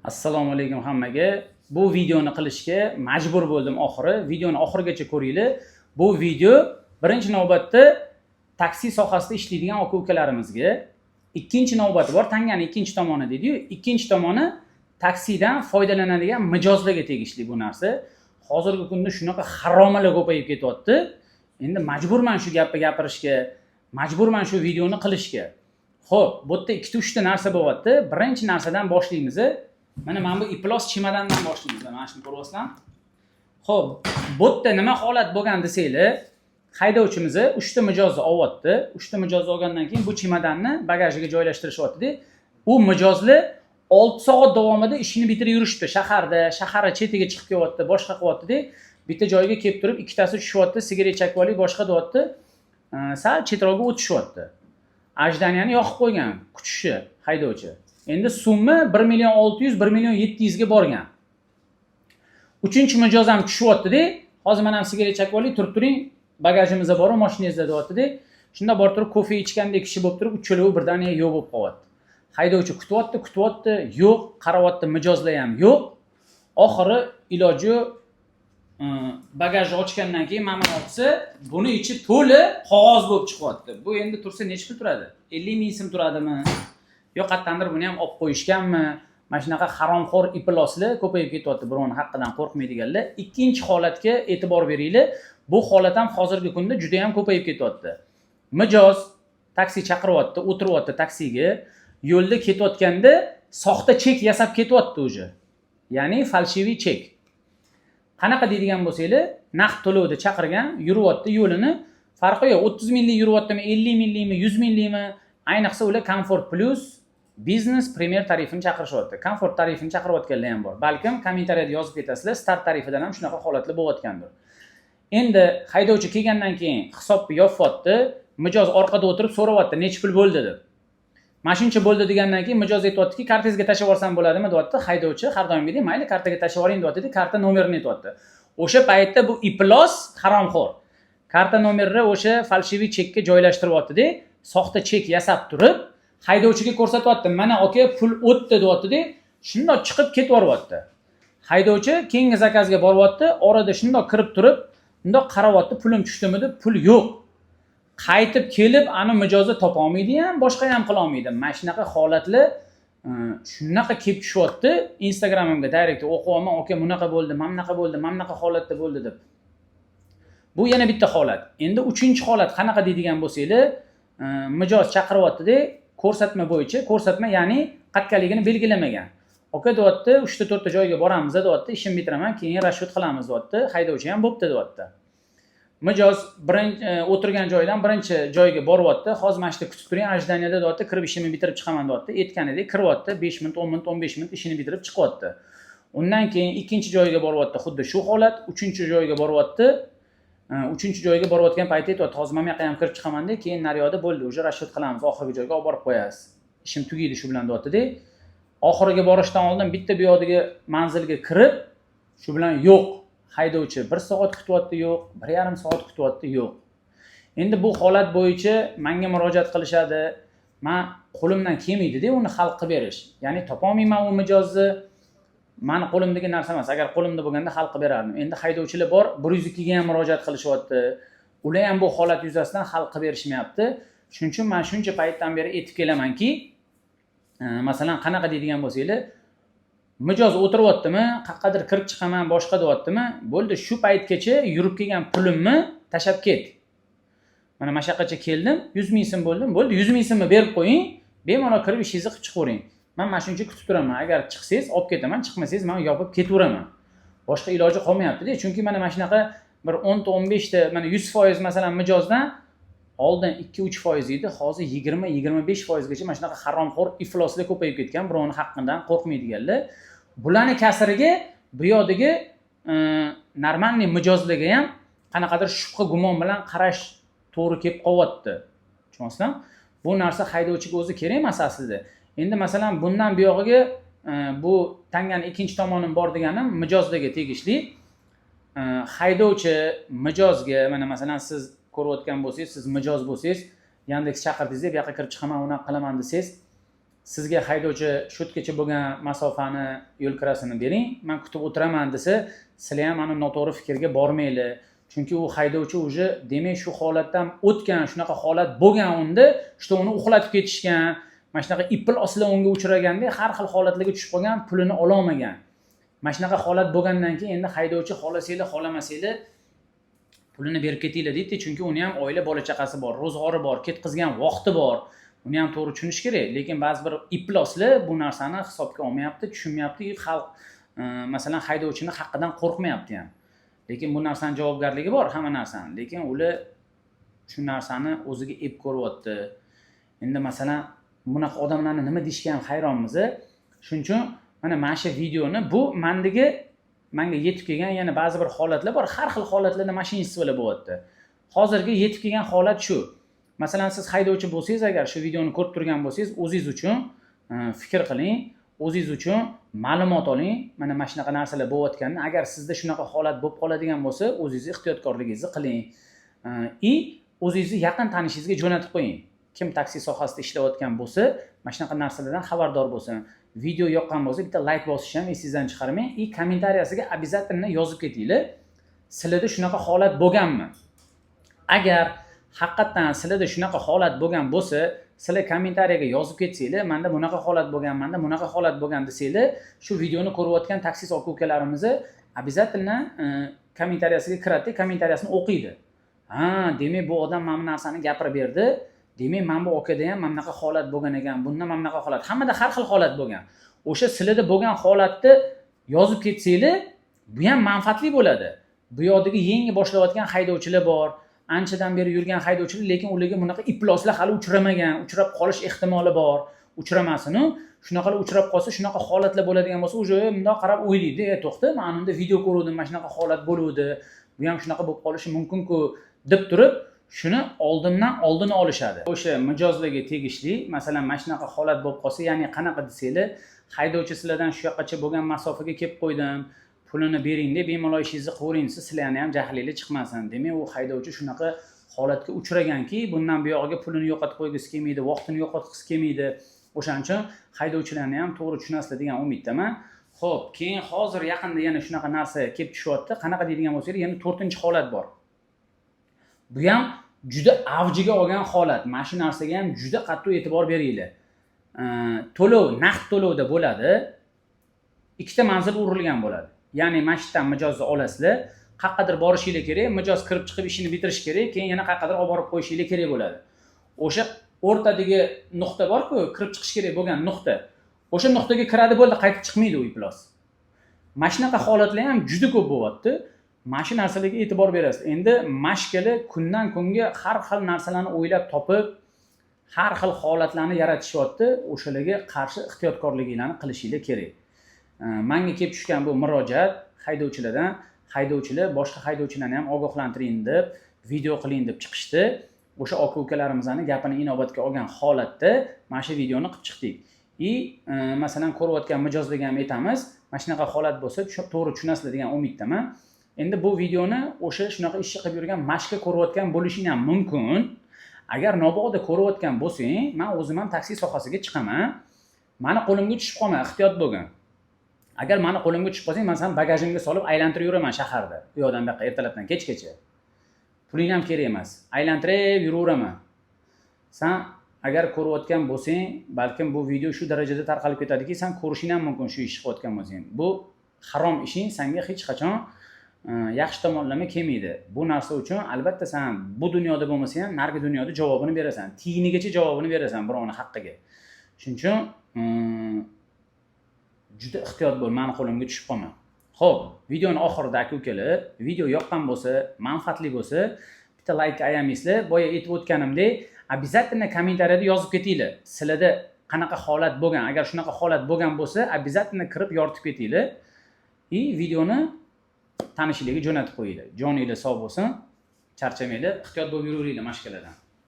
Assalomu alaykum hammaga. Bu videoni qilishga majbur bo'ldim oxiri. Videoni oxirigacha ko'ringlar. Bu video birinchi navbatda taksi sohasida ishlaydigan aka-ukalarimizga, ikkinchi navbati bor, tanganing ikkinchi tomoni deydi-yu, ikkinchi tomoni taksidan foydalanadigan mijozlarga tegishli bu narsa. Hozirgi kunda shunaqa haromalar ko'payib ketyapti. Endi majburman shu gapni gapirishga, majburman shu videoni qilishga. Xo'p, bu yerda 2-3 ta narsa bo'lyapti. Birinchi narsadan boshlaymiz. Mana bu iplos chemodandan boshlaymiz. Mana shuni ko'ryapsizlar. Xo'p, bu yerda nima holat bo'lgan desanglar, haydovchimiz 3 ta mijozni olyapti. 3 ta mijozni olgandan keyin bu chemodanni bagajiga joylashtirishyapti. U mijozlar 6 soat davomida ishini bitirib yurishdi. Shaharga chetiga chiqib kelyapti, boshqa qilyapti. Bitta joyga kelib turib, ikkitasi tushyapti, sigaret chekib olib, boshqa deyapti. Sal chetroqqa o'tishyapti. Ajdaniyani yoqib qo'ygan, kutishi haydovchi. Endi summa 1.600.000, 1.700.000 ga borgan. 3-chi mijoz ham tushyapti-da. Hozir men ham sigaret chekib olib, turib turing, bagajimizda bor, mashinangizda deyapti-da. Shunda borib turib kofe ichgandek kishi bo'lib turib, uchalovi birdaniga yo'q bo'lib qolyapti. Haydovchi kutyapti, yo'q, qarayapti, mijozlar ham yo'q. Oxiri iloji bagajni ochgandan keyin mana olsa, buni ichi to'la qog'oz bo'lib chiqyapti. Bu endi tursa necha pul turadi? 50 ming so'm turadimi? Yo'q, qattandir buni ham olib qo'yishganmi? Mana shunaqa haromxo'r iploslar ko'payib ketyapti, birovning haqqidan qo'rqmaydiganlar. Ikkinchi holatga e'tibor beringlar. Bu holat ham hozirgi kunda juda ham ko'payib ketyapti. Mijoz taksi chaqiryapti, o'tiryapti taksiga, yo'lda ketayotganda soxta chek yasab ketyapti o'zi. Ya'ni falshiviy chek. Qanaqa deydigan bo'lsanglar, naqd to'lovda chaqirgan, yuryapti yo'lini, farqi yo'q. 30 minglik yuryaptimi, 50 minglikmi, 100 minglikmi? Ayniqsa ular Comfort Plus Business Premier tarifini chaqirishyapti. Comfort tarifini chaqirayotganlar ham bor. Balkim kommentariyada yozib ketasizlar, Start tarifidan ham shunaqa holatlar bo'layotgandir. Endi haydovchi kelgandan keyin hisobni yopyapti, mijoz orqada o'tirib so'rayapti, necha pul bo'ldi deb. Mana shuncha bo'ldi degandan keyin mijoz aytayaptiki, kartangizga tashlab yuborsam bo'ladimi deyapti. Haydovchi har doimgidek, mayli kartaga tashlab yuboring deyapti, karta nomerini aytayapti. O'sha paytda bu iplos haromxo'r. Karta nomerini o'sha falshiviy chekka joylashtiryapti-da, soxta chek yasab turib, haydovchiga ko'rsatyapti. Mana aka pul o'tdi deyapti-da, shundoq chiqib ketaveryapti. Haydovchi keyingi zakazga boryapti, orada shundoq kirib turib, bundoq qarayapti, pulim tushdimi deb, pul yo'q. Qaytib kelib, ani mijozni topa olmaydi ham, boshqa ham qila olmaydi. Mana shunaqa holatlar shunaqa kelib tushyapti. Instagramimga direkt o'qiyapman, aka bunaqa bo'ldi, mana bunaqa bo'ldi, mana bunaqa holatda bo'ldi deb. Bu yana bitta holat. Endi 3-chi holat qanaqa deydigan bo'lsanglar, mijoz chaqiryapti-da, ko'rsatma bo'yicha, ko'rsatma ya'ni qatqaligini belgilamagan. Aka deyapti, 3 ta 4 ta joyga boramiz deyapti, ishimni bitiraman, keyin rashyut qilamiz deyapti. Haydovchi ham bo'pti deyapti. Mijoz o'tirgan joydan birinchi joyga boryapti. Hozir mana shunda kutib turing, ajdaniyada deyapti, kirib ishimni bitirib chiqaman deyapti. Aytganidek kiryapti, 5 minut, 10 minut, 15 minut ishini bitirib chiqyapti. Undan keyin ikkinchi joyga boryapti, xuddi shu holat. 3-chi joyga boryapti. 3-chi joyga borayotgan paytda aytayapti, hozir men yoqqa ham kirib chiqaman-da, keyin naryoqda bo'ldi, o'sha rashyut qilamiz, oxirgi joyga olib borib qo'yasiz. Ishim tugaydi shu bilan deyapti-da. Oxiriga borishdan oldin bitta bu yoqdagi manzilga kirib, shu bilan yo'q. Haydovchi 1 soat kutyapti, yo'q, 1,5 soat kutyapti, yo'q. Endi bu holat bo'yicha menga murojaat qilishadi. Men qo'limdan kelmaydi-da uni hal qilib berish. Ya'ni topa olmayman u mijozni. Meni qo'limdagi narsa emas. Agar qo'limda bo'lganda hal qilib berardim. Endi haydovchilar bor, 102 ga ham murojaat qilishyapti. Ular ham bu holat yuzasidan hal qilib berishmayapti. Shuning uchun men shuncha paytdan beri aytib kelamanki, masalan, qanaqa deydigan bo'lsanglar, mijoz o'tiryaptimi, qaqqadir kirib chiqaman, boshqa deyaptimi, bo'ldi, shu paytgacha yurib kelgan pulimni tashab ket. Mana mashaqacha keldim, 100 ming so'm bo'ldim, bo'ldi, 100 ming so'mni berib qo'ying, bemalol kirib ishingizni qilib chiqavering. Men mana shuncha kutib turaman. Agar chiqsangiz olib ketaman, chiqmasangiz men yopib ketaveraman. Boshqa iloji qolmayapti-da, chunki mana shunaqa bir 10 ta 15 ta, mana 100% masalan mijozdan oldin 2-3% edi, hozir 20-25% gacha mana shunaqa haromxo'r ifloslar ko'payib ketgan, birovning haqqidan qo'rqmaydiganlar. Bularning kasriga bu yoqdagi normalniy mijozlarga ham qanaqadir shubha gumon bilan qarash to'g'ri kelib qolyapti. Tushunyapsizlarmi? Bu narsa haydovchiga o'zi kerak emas aslida. Endi masalan bundan bu yog'iga bu tanganing ikkinchi tomoni bor deganim mijozlarga tegishli. Haydovchi mijozga, mana masalan siz ko'rayotgan bo'lsangiz, siz mijoz bo'lsangiz, Yandex chaqirdingiz, bu yoqqa kirib chiqaman, uni qilaman desangiz, sizga haydovchi shutgacha bo'lgan masofani yo'l kirasini bering, men kutib o'tiraman desa, sizlar ham mana noto'g'ri fikrga bormanglar. Chunki u haydovchi уже demak shu holatdan o'tgan, shunaqa holat bo'lgan unda, что uni uxlatib ketishgan, mana shunaqa ipil ostida unga uchraganda har xil holatlarga tushib qolgan, pulini ola olmagan. Mana shunaqa holat bo'lgandan keyin endi haydovchi xohlasanglar, xohlamasanglar pulini berib ketinglar deydi, chunki uni ham oila, bola chaqasi bor, ro'zg'ori bor, ketkizgan vaqti bor. Uni ham to'g'ri tushunish kerak, lekin ba'zi bir ipiloslar bu narsani hisobga olmayapti, tushunmayapti, xalq masalan haydovchini haqqidan qo'rqmayapti ham. Lekin bu narsaning javobgarligi bor, hamma narsani. Lekin ular shu narsani o'ziga ep ko'ryapti. Endi masalan bunaqa odamlarni nima deyishga ham hayronmiz. Shuning uchun mana shu videoni bu menga yetib kelgan yana ba'zi bir holatlar bor. Har xil holatlarda mashinist bilan bo'lyapti. Hozirgi yetib kelgan holat shu. Masalan siz haydovchi bo'lsangiz, agar shu videoni ko'rib turgan bo'lsangiz, o'zingiz uchun fikr qiling, o'zingiz uchun ma'lumot oling. Mana shunaqa narsalar bo'layotganini, agar sizda shunaqa holat bo'lib qoladigan bo'lsa, o'zingiz ehtiyotkorligingizni qiling. O'zingizni yaqin tanishingizga jo'natib qo'ying. Kim taksi sohasida ishlayotgan bo'lsa, mana shunaqa narsalardan xabardor bo'lsin. Video yoqqan bo'lsa, bitta like bosishni ham esingizdan chiqarmang. Kommentariyasiga обязательно yozib ketinglar. Sizlarda shunaqa holat bo'lganmi? Agar haqiqatan sizlarda shunaqa holat bo'lgan bo'lsa, sizlar kommentariyaga yozib ketsanglar, menda bunaqa holat bo'lgan, menda bunaqa holat bo'lgan desanglar, shu videoni ko'rayotgan taksi aka-ukalarimiz обязательно kommentariyasiga kiradi, kommentariyasini o'qiydi. Demak bu odam mana bu narsani gapirib berdi. Demak, men bu okada ham mana bunaqa holat bo'lgan ekan, bunda mana bunaqa holat, hammada har xil holat bo'lgan. O'sha sizlarda bo'lgan holatni yozib ketsanglar, bu ham manfaatli bo'ladi. Bu yoqdagi yangi boshlayotgan haydovchilar bor, anchadan beri yurgan haydovchilar, lekin ularga bunaqa iploslar hali uchramagan, uchrab qolish ehtimoli bor. Uchramasin, shunaqalar uchrab qolsa, shunaqa holatlar bo'ladigan bo'lsa, o'sha bundoq qarab o'ylaydi, to'xta, men unda video ko'rdim, mana shunaqa holat bo'luvdi, bu ham shunaqa bo'lib qolishi mumkin-ku deb turib, shuni oldin olishadi. O'sha mijozlarga tegishli, masalan, mana shunaqa holat bo'lib qolsa, ya'ni qanaqa desanglar, haydovchi sizlardan shu yoqqacha bo'lgan masofaga kelib qo'ydim, pulini bering deb bemalol ishingizni qilavering, sizlarni ham jahlingiz chiqmasin. Demak, u haydovchi shunaqa holatga uchraganki, bundan buyog'iga pulini yo'qotib qo'ygisi kelmaydi, vaqtini yo'qotgisi kelmaydi. O'shaning uchun haydovchilarni ham to'g'ri tushunasizlar degan umiddaman. Xo'p, keyin hozir yaqinda yana shunaqa narsa kelib tushyapti. Qanaqa deydigan bo'lsangiz, yana 4-holat bor. Bu ham juda avjiga olgan holat. Mana shu narsaga ham juda qattiq e'tibor beringlar. To'lov, naqd to'lovda bo'ladi. Ikkita manzil urilgan bo'ladi. Ya'ni mana shu yerdan mijozni olasizlar, qaqqadir borishingiz kerak, mijoz kirib chiqib ishini bitirish kerak, keyin yana qaqqadir olib borib qo'yishingiz kerak bo'ladi. O'sha o'rtadagi nuqta bor-ku, kirib chiqish kerak bo'lgan nuqta. O'sha nuqtaga kiradi bo'ldi, qaytib chiqmaydi u iplos. Mana shunaqa holatlar ham juda ko'p bo'lyapti. Mana shu narsalarga e'tibor berasiz. Endi mashkali kundan kunga har xil narsalarni o'ylab topib, har xil holatlarni yaratishyapti. O'shalarga qarshi ehtiyotkorligingizni qilishingiz kerak. Menga kelib tushgan bu murojaat haydovchilardan, haydovchilar boshqa haydovchilarni ham ogohlantiring deb, video qiling deb chiqishdi. O'sha aka-ukalarimizning gapini inobatga olgan holatda mana shu videoni qilib chiqdik. Masalan, ko'rayotgan mijozlarga ham aytamiz, mana shunaqa holat bo'lsa, to'g'ri tushunasizlar degan umiddaman. Endi bu videoni o'sha shunaqa ishni qilib yurgan mashqa ko'rayotgan bo'lishing ham mumkin. Agar nobog'da ko'rayotgan bo'lsang, men o'zim ham taksi sohasiga chiqaman. Meni qo'limga tushib qolma, ehtiyot bo'lgin. Agar meni qo'limga tushib qolsang, men seni bagajimga solib aylantirib yuraman shaharda. Bu yoqdan bu yoqqa ertalabdan kechgacha. Puling ham kerak emas. Aylantirib yuraveraman. Sen agar ko'rayotgan bo'lsang, balkim bu video shu darajada tarqalib ketadiki, sen ko'rishing ham mumkin shu ishni qilayotgan bo'lsang. Bu harom ishing senga hech qachon yaxshi tomonlama kelmaydi. Bu narsa uchun albatta sen bu dunyoda bo'lmasa ham nargi dunyoda javobini berasan. Tiyinigacha javobini berasan birovning haqqiga. Shuning uchun juda ehtiyot bo'l, meni qo'limga tushib qolma. Xo'p, videoni oxirida aka-ukalar, video yoqqan bo'lsa, manfaatli bo'lsa, bitta like ayamaysizlar. Boya aytib o'tganimdek, обязательно kommentariyada yozib ketinglar. Sizlarda qanaqa holat bo'lgan, agar shunaqa holat bo'lgan bo'lsa, обязательно kirib yoritib ketinglar. Videoni tanishlarga jo'natib qo'yinglar. Joninglar sog' bo'lsin, charchamanglar, ehtiyot bo'lib yuraveringlar mashqalardan.